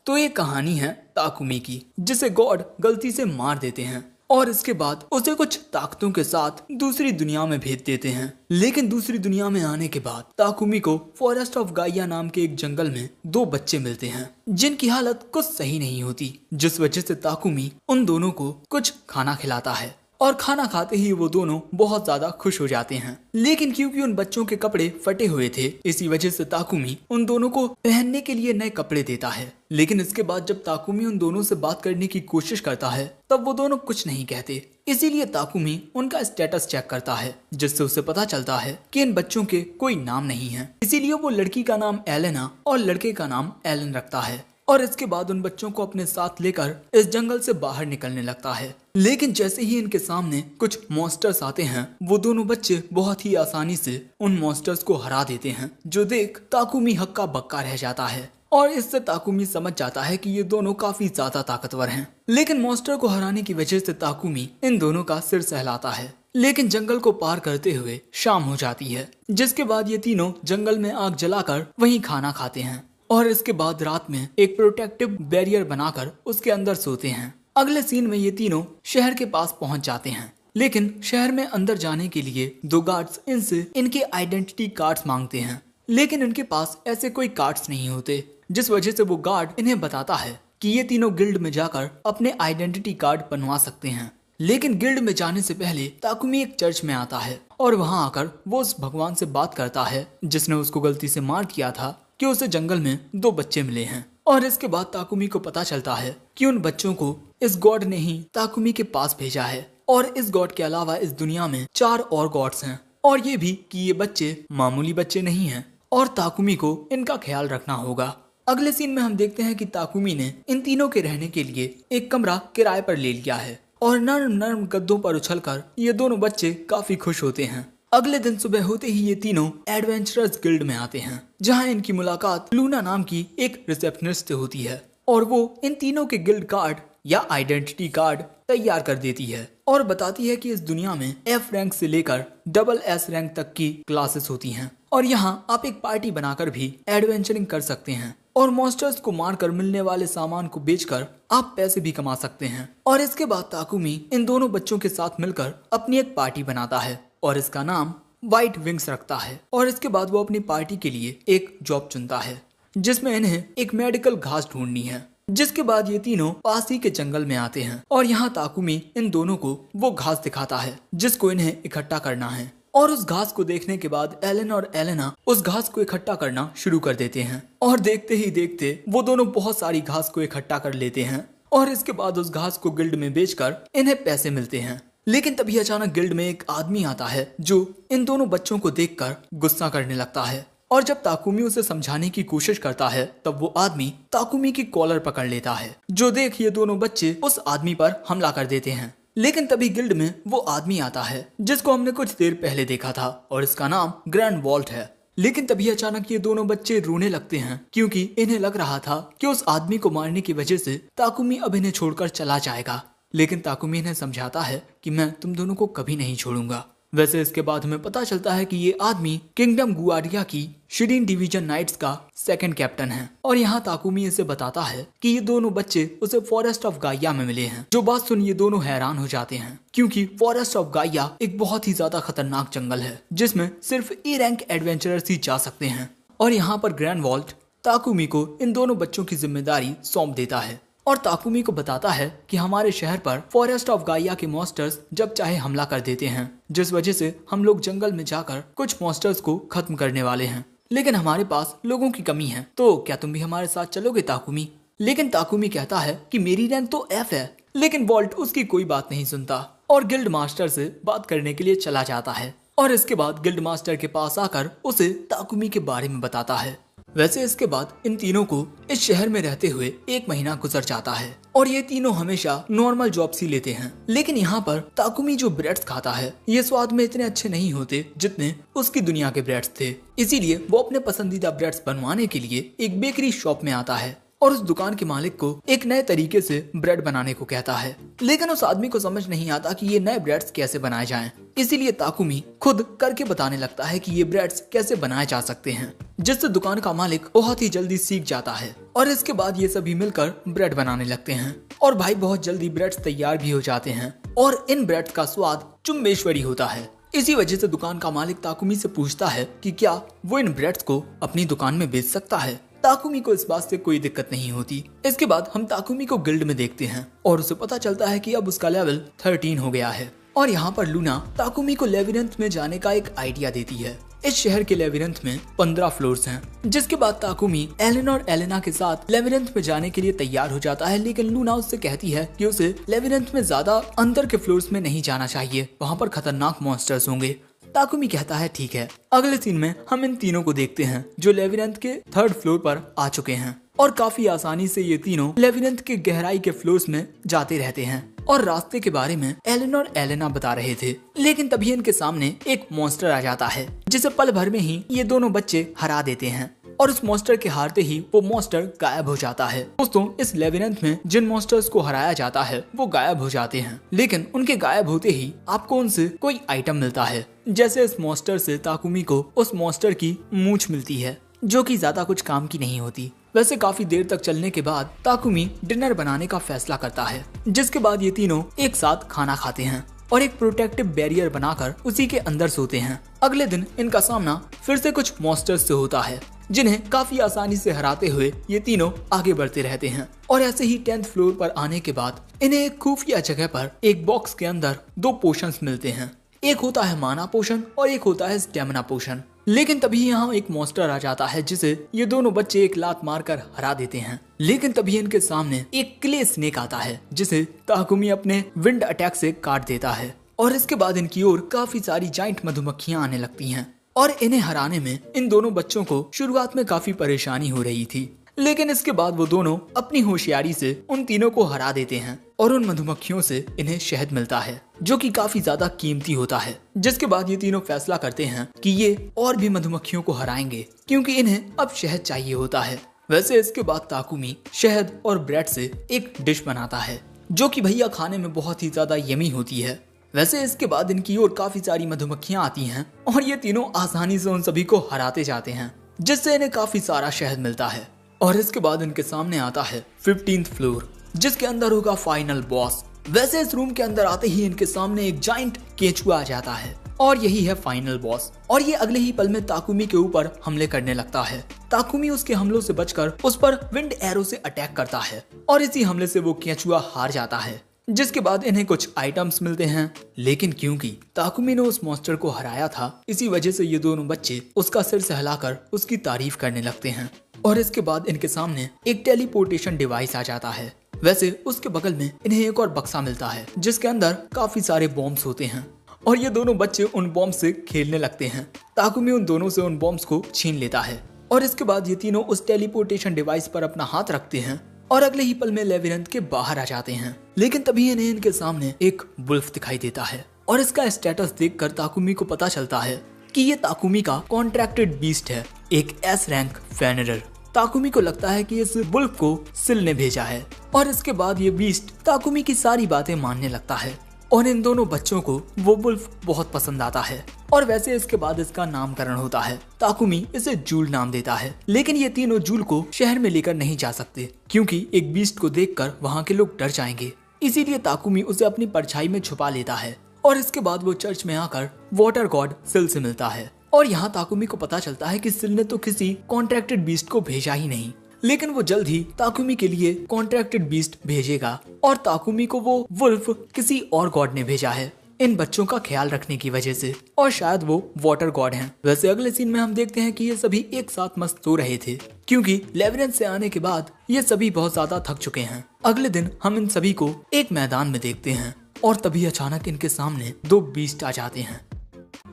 तो ये कहानी है ताकुमी की, जिसे गॉड गलती से मार देते हैं और इसके बाद उसे कुछ ताकतों के साथ दूसरी दुनिया में भेज देते हैं। लेकिन दूसरी दुनिया में आने के बाद ताकुमी को फॉरेस्ट ऑफ गाइया नाम के एक जंगल में दो बच्चे मिलते हैं जिनकी हालत कुछ सही नहीं होती, जिस वजह से ताकुमी उन दोनों को कुछ खाना खिलाता है और खाना खाते ही वो दोनों बहुत ज्यादा खुश हो जाते हैं। लेकिन क्योंकि उन बच्चों के कपड़े फटे हुए थे, इसी वजह से ताकुमी उन दोनों को पहनने के लिए नए कपड़े देता है। लेकिन इसके बाद जब ताकुमी उन दोनों से बात करने की कोशिश करता है तब वो दोनों कुछ नहीं कहते। इसीलिए ताकुमी उनका स्टेटस चेक करता है, जिससे उसे पता चलता है कि इन बच्चों के कोई नाम नहीं है। इसीलिए वो लड़की का नाम एलेना और लड़के का नाम एलन रखता है और इसके बाद उन बच्चों को अपने साथ लेकर इस जंगल से बाहर निकलने लगता है। लेकिन जैसे ही इनके सामने कुछ मॉन्स्टर्स आते हैं, वो दोनों बच्चे बहुत ही आसानी से उन मॉन्स्टर्स को हरा देते हैं, जो देख ताकुमी हक्का बक्का रह जाता है और इससे ताकुमी समझ जाता है कि ये दोनों काफी ज्यादा ताकतवर हैं। लेकिन मॉन्स्टर को हराने की वजह से ताकुमी इन दोनों का सिर सहलाता है। लेकिन जंगल को पार करते हुए शाम हो जाती है, जिसके बाद ये तीनों जंगल में आग जलाकर वहीं खाना खाते हैं और इसके बाद रात में एक प्रोटेक्टिव बैरियर बनाकर उसके अंदर सोते हैं। अगले सीन में ये तीनों शहर के पास पहुंच जाते हैं, लेकिन शहर में अंदर जाने के लिए दो गार्ड्स इनसे इनके आइडेंटिटी कार्ड्स मांगते हैं। लेकिन इनके पास ऐसे कोई कार्ड्स नहीं होते, जिस वजह से वो गार्ड इन्हें बताता है कि ये तीनों गिल्ड में जाकर अपने आइडेंटिटी कार्ड बनवा सकते हैं। लेकिन गिल्ड में जाने से पहले ताकुमी एक चर्च में आता है और वहां आकर वो उस भगवान से बात करता है जिसने उसको गलती से मार दिया था कि उसे जंगल में दो बच्चे मिले हैं। और इसके बाद ताकुमी को पता चलता है कि उन बच्चों को इस गॉड ने ही ताकुमी के पास भेजा है और इस गॉड के अलावा इस दुनिया में 4 और गॉड्स हैं, और ये भी कि ये बच्चे मामूली बच्चे नहीं हैं और ताकुमी को इनका ख्याल रखना होगा। अगले सीन में हम देखते हैं कि ताकुमी ने इन तीनों के रहने के लिए एक कमरा किराए पर ले लिया है और नर्म नर्म गद्दों पर उछलकर ये दोनों बच्चे काफी खुश होते हैं। अगले दिन सुबह होते ही ये तीनों एडवेंचरर्स गिल्ड में आते हैं, जहां इनकी मुलाकात लूना नाम की एक रिसेप्शनिस्ट से होती है और वो इन तीनों के गिल्ड कार्ड या आइडेंटिटी कार्ड तैयार कर देती है और बताती है कि इस दुनिया में F रैंक से लेकर SS रैंक तक की क्लासेस होती हैं और यहाँ आप एक पार्टी बनाकर भी एडवेंचरिंग कर सकते हैं और मॉन्स्टर्स को मारकर मिलने वाले सामान को बेचकर आप पैसे भी कमा सकते हैं। और इसके बाद ताकुमी इन दोनों बच्चों के साथ मिलकर अपनी एक पार्टी बनाता है और इसका नाम व्हाइट विंग्स रखता है। और इसके बाद वो अपनी पार्टी के लिए एक जॉब चुनता है जिसमें इन्हें एक मेडिकल घास ढूंढनी है। जिसके बाद ये तीनों पास ही के जंगल में आते हैं और यहाँ ताकुमी इन दोनों को वो घास दिखाता है जिसको इन्हें इकट्ठा करना है। और उस घास को देखने के बाद एलन और एलेना उस घास को इकट्ठा करना शुरू कर देते हैं और देखते ही देखते वो दोनों बहुत सारी घास को इकट्ठा कर लेते हैं और इसके बाद उस घास को गिल्ड में बेचकर इन्हें पैसे मिलते हैं। लेकिन तभी अचानक गिल्ड में एक आदमी आता है जो इन दोनों बच्चों को देखकर गुस्सा करने लगता है और जब ताकुमी उसे समझाने की कोशिश करता है तब वो आदमी ताकुमी की कॉलर पकड़ लेता है, जो देख ये दोनों बच्चे उस आदमी पर हमला कर देते हैं। लेकिन तभी गिल्ड में वो आदमी आता है जिसको हमने कुछ देर पहले देखा था और इसका नाम ग्रैंड वॉल्ट है। लेकिन तभी अचानक ये दोनों बच्चे रोने लगते हैं क्योंकि इन्हें लग रहा था कि उस आदमी को मारने की वजह से ताकुमी अब इन्हें छोड़कर चला जाएगा। लेकिन ताकुमी इन्हें समझाता है कि मैं तुम दोनों को कभी नहीं छोड़ूंगा। वैसे इसके बाद हमें पता चलता है कि ये आदमी किंगडम गुआर्डिया की शिरीन डिवीजन नाइट्स का सेकंड कैप्टन है और यहाँ ताकुमी इसे बताता है कि ये दोनों बच्चे उसे फॉरेस्ट ऑफ गाइया में मिले हैं। जो बात सुन ये दोनों हैरान हो जाते हैं क्योंकि फॉरेस्ट ऑफ गाइया एक बहुत ही ज्यादा खतरनाक जंगल है जिसमें सिर्फ ए रैंक एडवेंचरर्स ही जा सकते हैं। और यहाँ पर ग्रैंड वॉल्ट ताकुमी को इन दोनों बच्चों की जिम्मेदारी सौंप देता है और ताकुमी को बताता है कि हमारे शहर पर फॉरेस्ट ऑफ गाइया के मॉन्स्टर्स जब चाहे हमला कर देते हैं, जिस वजह से हम लोग जंगल में जाकर कुछ मॉन्स्टर्स को खत्म करने वाले हैं। लेकिन हमारे पास लोगों की कमी है, तो क्या तुम भी हमारे साथ चलोगे ताकुमी? लेकिन ताकुमी कहता है कि मेरी रैंक तो F है। लेकिन वॉल्ट उसकी कोई बात नहीं सुनता और गिल्ड मास्टर से बात करने के लिए चला जाता है और इसके बाद गिल्ड मास्टर के पास आकर उसे ताकुमी के बारे में बताता है। वैसे इसके बाद इन तीनों को इस शहर में रहते हुए 1 महीना गुजर जाता है और ये तीनों हमेशा नॉर्मल जॉब्स ही लेते हैं। लेकिन यहाँ पर ताकुमी जो ब्रेड्स खाता है ये स्वाद में इतने अच्छे नहीं होते जितने उसकी दुनिया के ब्रेड्स थे। इसीलिए वो अपने पसंदीदा ब्रेड्स बनवाने के लिए एक बेकरी शॉप में आता है और उस दुकान के मालिक को एक नए तरीके से ब्रेड बनाने को कहता है। लेकिन उस आदमी को समझ नहीं आता कि ये नए ब्रेड्स कैसे बनाए जाएं। इसीलिए ताकुमी खुद करके बताने लगता है कि ये ब्रेड्स कैसे बनाए जा सकते हैं, जिससे दुकान का मालिक बहुत ही जल्दी सीख जाता है। और इसके बाद ये सभी मिलकर ब्रेड बनाने लगते हैं और भाई बहुत जल्दी ब्रेड्स तैयार भी हो जाते हैं और इन ब्रेड्स का स्वाद चुम्बेश्वरी होता है। इसी वजह से दुकान का मालिक ताकुमी से पूछता है कि क्या वो इन ब्रेड्स को अपनी दुकान में बेच सकता है। ताकुमी को इस बात से कोई दिक्कत नहीं होती। इसके बाद हम ताकुमी को गिल्ड में देखते हैं और उसे पता चलता है कि अब उसका लेवल 13 हो गया है। और यहाँ पर लूना ताकुमी को लेविरेंथ में जाने का एक आइडिया देती है। इस शहर के लेविरेंथ में 15 फ्लोर्स हैं, जिसके बाद ताकुमी एलेन और एलेना के साथ लेविरेंथ में जाने के लिए तैयार हो जाता है। लेकिन लूना उससे कहती है कि उसे लेविरेंथ में ज्यादा अंदर के फ्लोर्स में नहीं जाना चाहिए, वहाँ पर खतरनाक मॉन्स्टर्स होंगे। ताकुमी कहता है ठीक है। अगले सीन में हम इन तीनों को देखते हैं जो लेविरेंथ के 3rd फ्लोर पर आ चुके हैं और काफी आसानी से ये तीनों लेविरेंथ के गहराई के फ्लोर्स में जाते रहते हैं और रास्ते के बारे में एलेन और एलेना बता रहे थे। लेकिन तभी इनके सामने एक मॉन्स्टर आ जाता है जिसे पल भर में ही ये दोनों बच्चे हरा देते हैं और उस मॉन्स्टर के हारते ही वो मॉन्स्टर गायब हो जाता है। दोस्तों, इस लेविरेंथ में जिन मॉन्स्टर्स को हराया जाता है वो गायब हो जाते हैं, लेकिन उनके गायब होते ही आपको उनसे कोई आइटम मिलता है। जैसे इस मॉन्स्टर से ताकुमी को उस मॉन्स्टर की मूंछ मिलती है जो कि ज्यादा कुछ काम की नहीं होती। वैसे काफी देर तक चलने के बाद ताकुमी डिनर बनाने का फैसला करता है, जिसके बाद ये तीनों एक साथ खाना खाते हैं और एक प्रोटेक्टिव बैरियर बनाकर उसी के अंदर सोते हैं। अगले दिन इनका सामना फिर से कुछ मॉन्स्टर्स से होता है जिन्हें काफी आसानी से हराते हुए ये तीनों आगे बढ़ते रहते हैं। और ऐसे ही 10th फ्लोर पर आने के बाद इन्हें एक खुफिया जगह पर एक बॉक्स के अंदर 2 पोशंस मिलते हैं। एक होता है माना पोशन और एक होता है स्टेमिना पोशन। लेकिन तभी यहाँ एक मॉन्स्टर आ जाता है जिसे ये दोनों बच्चे एक लात मारकर हरा देते हैं। लेकिन तभी इनके सामने एक क्ले स्नेक आता है जिसे ताकुमी अपने विंड अटैक से काट देता है और इसके बाद इनकी ओर काफी सारी जाइंट मधुमक्खियां आने लगती हैं और इन्हें हराने में इन दोनों बच्चों को शुरुआत में काफी परेशानी हो रही थी। लेकिन इसके बाद वो दोनों अपनी होशियारी से उन तीनों को हरा देते हैं और उन मधुमक्खियों से इन्हें शहद मिलता है जो कि काफी ज्यादा कीमती होता है। जिसके बाद ये तीनों फैसला करते हैं कि ये और भी मधुमक्खियों को हराएंगे क्योंकि इन्हें अब शहद चाहिए होता है। वैसे इसके बाद ताकुमी शहद और ब्रेड से एक डिश बनाता है जो कि भैया खाने में बहुत ही ज्यादा यमी होती है। वैसे इसके बाद इनकी ओर काफी सारी मधुमक्खियां आती हैं और ये तीनों आसानी से उन सभी को हराते जाते हैं, जिससे इन्हें काफी सारा शहद मिलता है। और इसके बाद इनके सामने आता है 15th फ्लोर जिसके अंदर होगा फाइनल बॉस। वैसे इस रूम के अंदर आते ही इनके सामने एक जाइंट केचुआ आ जाता है और यही है फाइनल बॉस। और ये अगले ही पल में ताकुमी के ऊपर हमले करने लगता है। ताकुमी उसके हमलों से बचकर उस पर विंड एरो से अटैक करता है और इसी हमले से वो केचुआ हार जाता है। जिसके बाद इन्हें कुछ आइटम्स मिलते हैं, लेकिन क्योंकि ताकुमी ने उस मॉन्स्टर को हराया था इसी वजह से ये दोनों बच्चे उसका सिर सहलाकर उसकी तारीफ करने लगते हैं। और इसके बाद इनके सामने एक टेलीपोर्टेशन डिवाइस आ जाता है। वैसे उसके बगल में इन्हें एक और बक्सा मिलता है जिसके अंदर काफी सारे बॉम्ब्स होते हैं और ये दोनों बच्चे उन बॉम्ब से खेलने लगते हैं। ताकुमी उन दोनों से उन बॉम्ब्स को छीन लेता है और इसके बाद ये तीनों उस टेलीपोर्टेशन डिवाइस पर अपना हाथ रखते हैं और अगले ही पल में लेविरेंथ के बाहर आ जाते हैं। लेकिन तभी इन्हें इनके सामने एक वुल्फ दिखाई देता है और इसका स्टेटस देखकर ताकुमी को पता चलता है कि ये ताकुमी का कॉन्ट्रैक्टेड बीस्ट है, एक एस रैंक फेनरर। ताकुमी को लगता है कि इस वुल्फ को सिल ने भेजा है और इसके बाद ये बीस्ट ताकुमी की सारी बातें मानने लगता है और इन दोनों बच्चों को वो वुल्फ बहुत पसंद आता है। और वैसे इसके बाद इसका नामकरण होता है। ताकुमी इसे जूल नाम देता है, लेकिन ये तीनों जूल को शहर में लेकर नहीं जा सकते क्योंकि एक बीस्ट को देखकर वहाँ के लोग डर जाएंगे। इसीलिए ताकुमी उसे अपनी परछाई में छुपा लेता है और इसके बाद वो चर्च में आकर वाटर गॉड सिल से मिलता है। और यहाँ ताकुमी को पता चलता है कि सिल ने तो किसी कॉन्ट्रैक्टेड बीस्ट को भेजा ही नहीं, लेकिन वो जल्द ही ताकुमी के लिए कॉन्ट्रैक्टेड बीस्ट भेजेगा और ताकुमी को वो वुल्फ किसी और गॉड ने भेजा है इन बच्चों का ख्याल रखने की वजह से, और शायद वो वाटर गॉड हैं। वैसे अगले सीन में हम देखते हैं कि ये सभी एक साथ मस्त सो रहे थे क्योंकि लेविरेंथ से आने के बाद ये सभी बहुत ज्यादा थक चुके हैं। अगले दिन हम इन सभी को एक मैदान में देखते हैं और तभी अचानक इनके सामने 2 बीस्ट आ जाते हैं,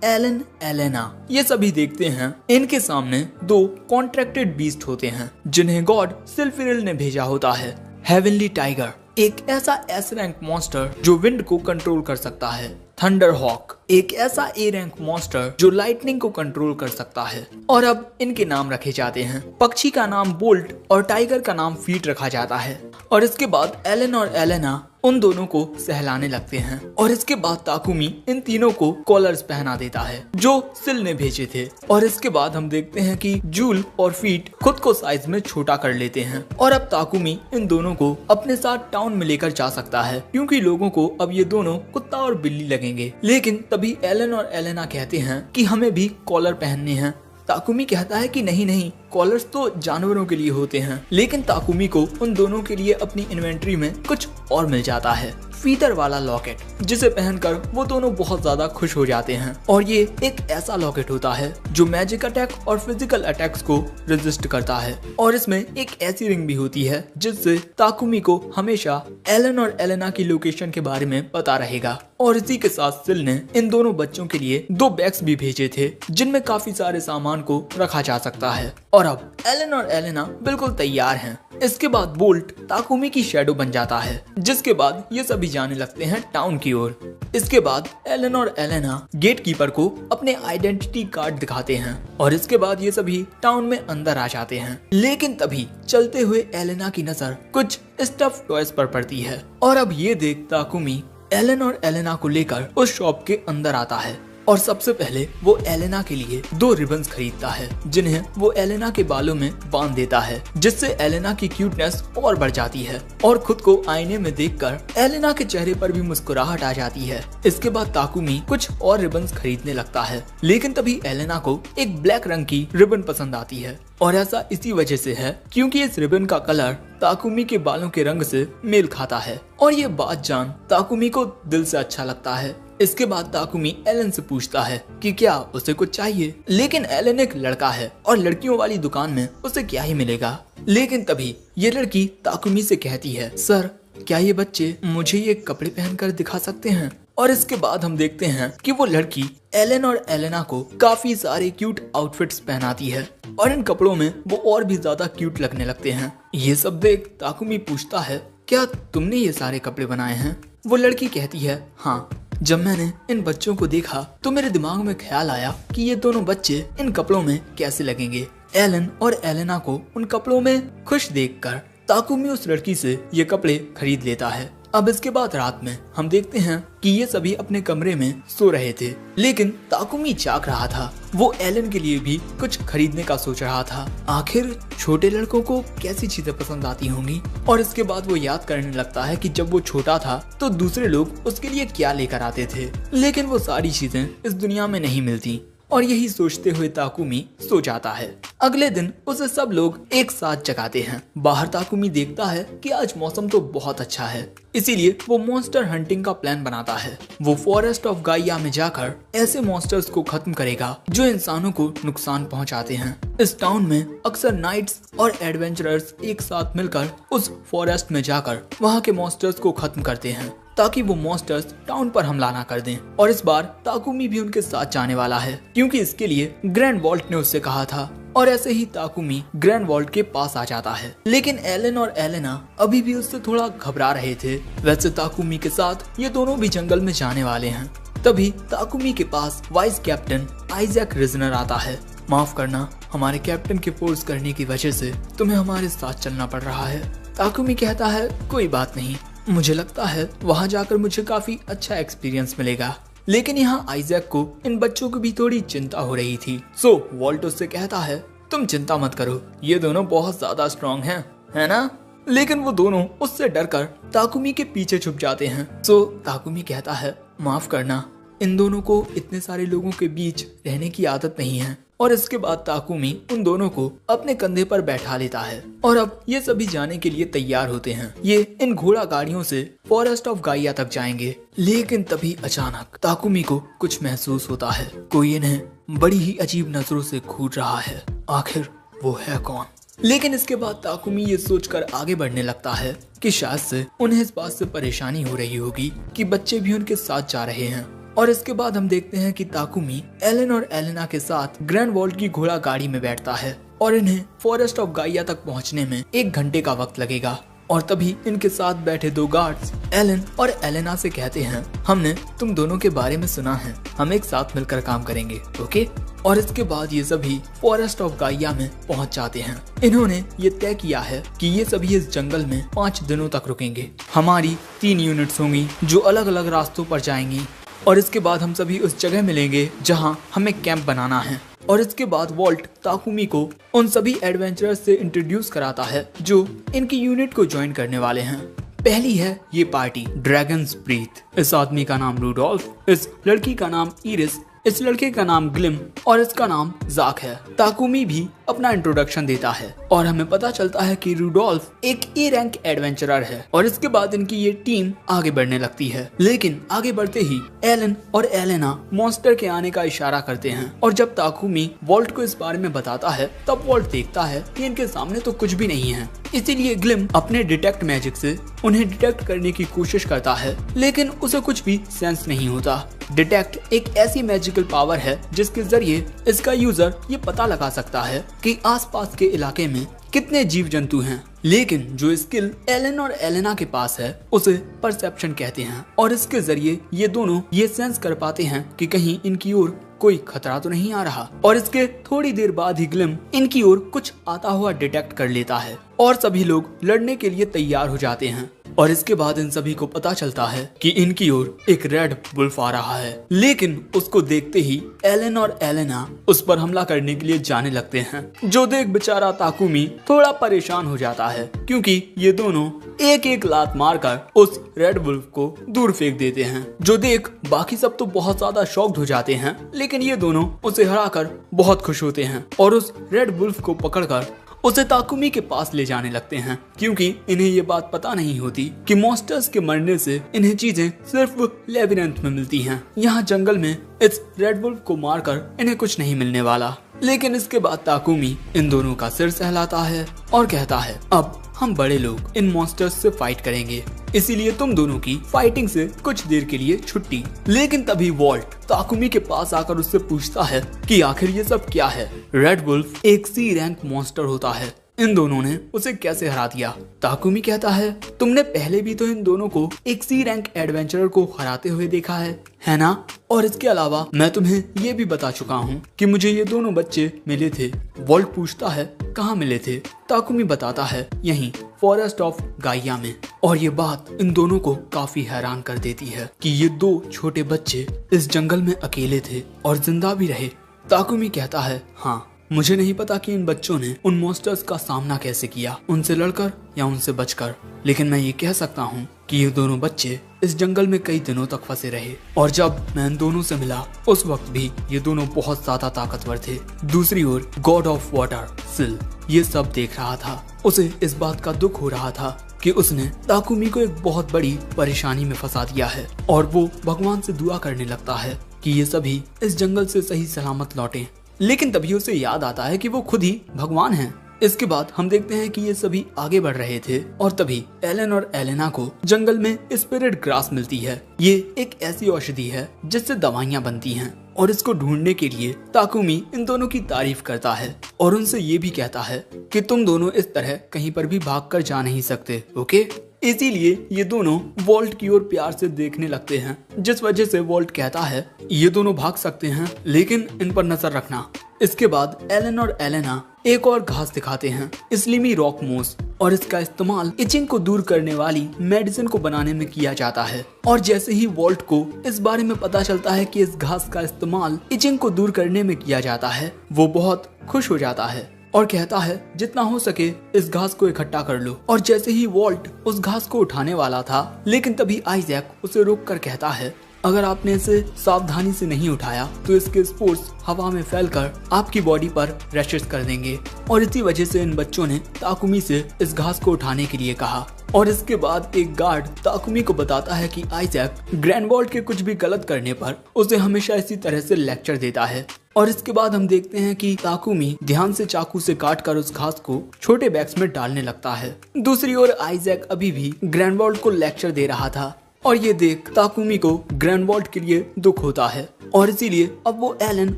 एलन एलेना। ये सभी देखते हैं इनके सामने 2 कॉन्ट्रैक्टेड बीस्ट होते हैं जिन्हें गॉड सिल्फिरिल ने भेजा होता है। हेवनली टाइगर, एक ऐसा एस रैंक मॉन्स्टर जो विंड को कंट्रोल कर सकता है। थंडर हॉक, एक ऐसा ए रैंक मॉन्स्टर जो लाइटनिंग को कंट्रोल कर सकता है। और अब इनके नाम रखे जाते हैं। पक्षी का नाम बोल्ट और टाइगर का नाम फीट रखा जाता है। और इसके बाद एलन और एलेना उन दोनों को सहलाने लगते हैं। और इसके बाद ताकुमी इन तीनों को कॉलर्स पहना देता है जो सिल ने भेजे थे। और इसके बाद हम देखते हैं कि जूल और फीट खुद को साइज में छोटा कर लेते हैं। और अब ताकुमी इन दोनों को अपने साथ टाउन में लेकर जा सकता है क्योंकि लोगों को अब ये दोनों कुत्ता और बिल्ली लगेंगे। लेकिन तभी एलन और एलेना कहते हैं कि हमें भी कॉलर पहनने हैं। ताकुमी कहता है कि नहीं नहीं, कॉलर्स तो जानवरों के लिए होते हैं। लेकिन ताकुमी को उन दोनों के लिए अपनी इन्वेंट्री में कुछ और मिल जाता है, फीदर वाला लॉकेट, जिसे पहनकर वो दोनों बहुत ज्यादा खुश हो जाते हैं। और ये एक ऐसा लॉकेट होता है जो मैजिक अटैक और फिजिकल अटैक्स को रेजिस्ट करता है। और इसमें एक ऐसी रिंग भी होती है जिससे ताकुमी को हमेशा एलन और एलेना की लोकेशन के बारे में पता रहेगा। और इसी के साथ सिल ने इन दोनों बच्चों के लिए 2 बैग्स भी भेजे थे जिनमें काफी सारे सामान को रखा जा सकता है। और अब एलन और एलेना बिल्कुल तैयार हैं। इसके बाद बोल्ट ताकुमी की शैडो बन जाता है, जिसके बाद ये सभी जाने लगते हैं टाउन की ओर। इसके बाद एलन और एलेना गेट कीपर को अपने आइडेंटिटी कार्ड दिखाते हैं और इसके बाद ये सभी टाउन में अंदर आ जाते हैं। लेकिन तभी चलते हुए एलेना की नजर कुछ स्टफ टॉयज पर पड़ती है। और अब ये देख ताकुमी एलन और एलेना को लेकर उस शॉप के अंदर आता है। और सबसे पहले वो एलेना के लिए 2 रिबन्स खरीदता है जिन्हें वो एलेना के बालों में बांध देता है, जिससे एलेना की क्यूटनेस और बढ़ जाती है। और खुद को आईने में देखकर एलेना के चेहरे पर भी मुस्कुराहट आ जाती है। इसके बाद ताकुमी कुछ और रिबन्स खरीदने लगता है, लेकिन तभी एलेना को एक ब्लैक रंग की रिबन पसंद आती है। और ऐसा इसी वजह से है क्योंकि इस रिबन का कलर ताकुमी के बालों के रंग से मेल खाता है। और ये बात जान ताकुमी को दिल से अच्छा लगता है। इसके बाद ताकुमी एलन से पूछता है कि क्या उसे कुछ चाहिए, लेकिन एलन एक लड़का है और लड़कियों वाली दुकान में उसे क्या ही मिलेगा। लेकिन तभी ये लड़की ताकुमी से कहती है, सर क्या ये बच्चे मुझे ये कपड़े पहनकर दिखा सकते हैं। और इसके बाद हम देखते हैं कि वो लड़की एलन और एलेना को काफी सारे क्यूट आउटफिट्स पहनाती है और इन कपड़ों में वो और भी ज्यादा क्यूट लगने लगते हैं। ये सब देख ताकुमी पूछता है, क्या तुमने ये सारे कपड़े बनाए हैं? वो लड़की कहती है, हाँ, जब मैंने इन बच्चों को देखा तो मेरे दिमाग में ख्याल आया कि ये दोनों बच्चे इन कपड़ों में कैसे लगेंगे। एलन और एलेना को उन कपड़ों में खुश देखकर ताकुमी उस लड़की से ये कपड़े खरीद लेता है। अब इसके बाद रात में हम देखते हैं कि ये सभी अपने कमरे में सो रहे थे, लेकिन ताकुमी जाग रहा था। वो एलन के लिए भी कुछ खरीदने का सोच रहा था। आखिर छोटे लड़कों को कैसी चीजें पसंद आती होंगी। और इसके बाद वो याद करने लगता है कि जब वो छोटा था तो दूसरे लोग उसके लिए क्या लेकर आते थे, लेकिन वो सारी चीजें इस दुनिया में नहीं मिलती। और यही सोचते हुए ताकुमी सो जाता है। अगले दिन उसे सब लोग एक साथ जगाते हैं। बाहर ताकुमी देखता है कि आज मौसम तो बहुत अच्छा है, इसीलिए वो मॉन्स्टर हंटिंग का प्लान बनाता है। वो फॉरेस्ट ऑफ गाइया में जाकर ऐसे मॉन्स्टर्स को खत्म करेगा जो इंसानों को नुकसान पहुंचाते हैं। इस टाउन में अक्सर नाइट्स और एडवेंचरर्स एक साथ मिलकर उस फॉरेस्ट में जाकर वहाँ के मॉन्स्टर्स को खत्म करते हैं ताकि वो मॉन्स्टर्स टाउन पर हमला ना कर दें। और इस बार ताकुमी भी उनके साथ जाने वाला है क्योंकि इसके लिए ग्रैंड वॉल्ट ने उससे कहा था। और ऐसे ही ताकुमी ग्रैंड वॉल्ट के पास आ जाता है, लेकिन एलन और एलेना अभी भी उससे थोड़ा घबरा रहे थे। वैसे ताकुमी के साथ ये दोनों भी जंगल में जाने वाले हैं। तभी ताकुमी के पास वाइस कैप्टन आइजैक रिजनर आता है। माफ करना, हमारे कैप्टन के फोर्स करने की वजह से तुम्हें हमारे साथ चलना पड़ रहा है। ताकुमी कहता है, कोई बात नहीं, मुझे लगता है वहाँ जाकर मुझे काफी अच्छा एक्सपीरियंस मिलेगा। लेकिन यहाँ आइजैक को इन बच्चों की भी थोड़ी चिंता हो रही थी। सो वॉल्ट उससे कहता है, तुम चिंता मत करो, ये दोनों बहुत ज्यादा स्ट्रॉन्ग हैं, है ना? लेकिन वो दोनों उससे डरकर ताकुमी के पीछे छुप जाते हैं। सो ताकुमी कहता है, माफ करना, इन दोनों को इतने सारे लोगों के बीच रहने की आदत नहीं है। और इसके बाद ताकुमी उन दोनों को अपने कंधे पर बैठा लेता है और अब ये सभी जाने के लिए तैयार होते हैं। ये इन घोड़ा गाड़ियों से फॉरेस्ट ऑफ गाइया तक जाएंगे। लेकिन तभी अचानक ताकुमी को कुछ महसूस होता है, कोई इन्हें बड़ी ही अजीब नजरों से घूर रहा है। आखिर वो है कौन? लेकिन इसके बाद ताकुमी ये सोचकर आगे बढ़ने लगता है कि शायद से उन्हें इस बात से परेशानी हो रही होगी कि बच्चे भी उनके साथ जा रहे हैं। और इसके बाद हम देखते हैं कि ताकुमी एलन और एलेना के साथ ग्रैंड वॉल्ट की घोड़ा गाड़ी में बैठता है और इन्हें फॉरेस्ट ऑफ गाइया तक पहुंचने में 1 घंटे का वक्त लगेगा। और तभी इनके साथ बैठे दो गार्ड्स एलन और एलेना से कहते हैं, हमने तुम दोनों के बारे में सुना है, हम एक साथ मिलकर काम करेंगे, ओके। और इसके बाद ये सभी फॉरेस्ट ऑफ गाइया में पहुंच जाते हैं। इन्होंने ये तय किया है कि ये सभी इस जंगल में 5 दिनों तक रुकेंगे। हमारी 3 यूनिट्स होंगी जो अलग अलग रास्तों पर जाएंगी और इसके बाद हम सभी उस जगह मिलेंगे जहां हमें कैंप बनाना है। और इसके बाद वॉल्ट ताकुमी को उन सभी एडवेंचरर्स से इंट्रोड्यूस कराता है जो इनकी यूनिट को ज्वाइन करने वाले हैं। पहली है ये पार्टी ड्रैगन्स ब्रीथ। इस आदमी का नाम रूडोल्फ, इस लड़की का नाम इरिस, इस लड़के का नाम ग्लिम और इसका नाम जाक है। ताकुमी भी अपना इंट्रोडक्शन देता है और हमें पता चलता है कि रूडोल्फ एक ए रैंक एडवेंचरर है। और इसके बाद इनकी ये टीम आगे बढ़ने लगती है, लेकिन आगे बढ़ते ही एलन और एलेना मॉन्स्टर के आने का इशारा करते हैं। और जब ताकुमी वॉल्ट को इस बारे में बताता है तब वॉल्ट देखता है कि इनके सामने तो कुछ भी नहीं है। इसीलिए ग्लिम अपने डिटेक्ट मैजिक से उन्हें डिटेक्ट करने की कोशिश करता है, लेकिन उसे कुछ भी सेंस नहीं होता। डिटेक्ट एक ऐसी मैजिकल पावर है जिसके जरिए इसका यूजर ये पता लगा सकता है कि आसपास के इलाके में कितने जीव जंतु हैं। लेकिन जो स्किल एलन और एलेना के पास है उसे परसेप्शन कहते हैं और इसके जरिए ये दोनों ये सेंस कर पाते हैं कि कहीं इनकी ओर कोई खतरा तो नहीं आ रहा। और इसके थोड़ी देर बाद ही ग्लिम इनकी ओर कुछ आता हुआ डिटेक्ट कर लेता है और सभी लोग लड़ने के लिए तैयार हो जाते हैं। और इसके बाद इन सभी को पता चलता है कि इनकी ओर एक रेड वुल्फ आ रहा है, लेकिन उसको देखते ही एलन और एलेना उस पर हमला करने के लिए जाने लगते हैं। जो देख बेचारा ताकुमी थोड़ा परेशान हो जाता है क्योंकि ये दोनों एक एक लात मारकर उस रेड वुल्फ को दूर फेंक देते हैं। जो देख बाकी सब तो बहुत ज्यादा शॉक्ड हो जाते हैं, लेकिन ये दोनों उसे हराकर बहुत खुश होते हैं और उस रेड वुल्फ को पकड़कर उसे ताकुमी के पास ले जाने लगते हैं, क्योंकि इन्हें ये बात पता नहीं होती कि मॉन्स्टर्स के मरने से इन्हें चीजें सिर्फ लेबिरिंथ में मिलती हैं। यहाँ जंगल में इस रेड वुल्फ को मारकर इन्हें कुछ नहीं मिलने वाला। लेकिन इसके बाद ताकुमी इन दोनों का सिर सहलाता है और कहता है, अब हम बड़े लोग इन मॉन्स्टर्स से फाइट करेंगे, इसीलिए तुम दोनों की फाइटिंग से कुछ देर के लिए छुट्टी। लेकिन तभी वॉल्ट ताकुमी के पास आकर उससे पूछता है कि आखिर ये सब क्या है। रेड वुल्फ एक सी रैंक मॉन्स्टर होता है, इन दोनों ने उसे कैसे हरा दिया। ताकुमी कहता है, तुमने पहले भी तो इन दोनों को एक सी रैंक एडवेंचरर को हराते हुए देखा है ना? और इसके अलावा मैं तुम्हें ये भी बता चुका हूँ कि मुझे ये दोनों बच्चे मिले थे। वॉल्ट पूछता है, कहाँ मिले थे? ताकुमी बताता है, यहीं फॉरेस्ट ऑफ गाइया में। और ये बात इन दोनों को काफी हैरान कर देती है कि ये 2 छोटे बच्चे इस जंगल में अकेले थे और जिंदा भी रहे। ताकुमी कहता है, हाँ, मुझे नहीं पता कि इन बच्चों ने उन मॉन्स्टर्स का सामना कैसे किया, उनसे लड़कर या उनसे बचकर, लेकिन मैं ये कह सकता हूँ कि ये दोनों बच्चे इस जंगल में कई दिनों तक फंसे रहे और जब मैं इन दोनों से मिला उस वक्त भी ये दोनों बहुत ज्यादा ताकतवर थे। दूसरी ओर गॉड ऑफ वाटर सिल ये सब देख रहा था। उसे इस बात का दुख हो रहा था कि उसने ताकुमी को एक बहुत बड़ी परेशानी में फंसा दिया है और वो भगवान से दुआ करने लगता है कि ये सभी इस जंगल से सही सलामत लौटें। लेकिन तभी उसे याद आता है कि वो खुद ही भगवान हैं। इसके बाद हम देखते हैं कि ये सभी आगे बढ़ रहे थे और तभी एलन और एलेना को जंगल में स्पिरिट ग्रास मिलती है। ये एक ऐसी औषधि है जिससे दवाइयाँ बनती हैं और इसको ढूंढने के लिए ताकुमी इन दोनों की तारीफ करता है और उनसे ये भी कहता है कि तुम दोनों इस तरह कहीं पर भी भागकर जा नहीं सकते, ओके? इसीलिए ये दोनों वॉल्ट की ओर प्यार से देखने लगते हैं, जिस वजह से वॉल्ट कहता है, ये दोनों भाग सकते हैं लेकिन इन पर नजर रखना। इसके बाद एलन और एलेना एक और घास दिखाते हैं, स्लिमी रॉक मोस, और इसका इस्तेमाल इचिंग को दूर करने वाली मेडिसिन को बनाने में किया जाता है। और जैसे ही वॉल्ट को इस बारे में पता चलता है कि इस घास का इस्तेमाल इचिंग को दूर करने में किया जाता है, वो बहुत खुश हो जाता है और कहता है, जितना हो सके इस घास को इकट्ठा कर लो। और जैसे ही वॉल्ट उस घास को उठाने वाला था, लेकिन तभी आइजैक उसे रोक कर कहता है, अगर आपने इसे सावधानी से नहीं उठाया तो इसके स्पोर्स हवा में फैलकर आपकी बॉडी पर रैशेस कर देंगे। और इसी वजह से इन बच्चों ने ताकुमी से इस घास को उठाने के लिए कहा। और इसके बाद एक गार्ड ताकुमी को बताता है कि आइजैक ग्रैंडवॉल्ट के कुछ भी गलत करने पर उसे हमेशा इसी तरह से लेक्चर देता है। और इसके बाद हम देखते हैं कि ताकुमी ध्यान से चाकू से काटकर उस घास को छोटे बैग्स में डालने लगता है। दूसरी ओर आइजैक अभी भी ग्रैंडवॉल्ट को लेक्चर दे रहा था और ये देख ताकुमी को ग्रैंडवॉल्ट के लिए दुख होता है और इसीलिए अब वो एलन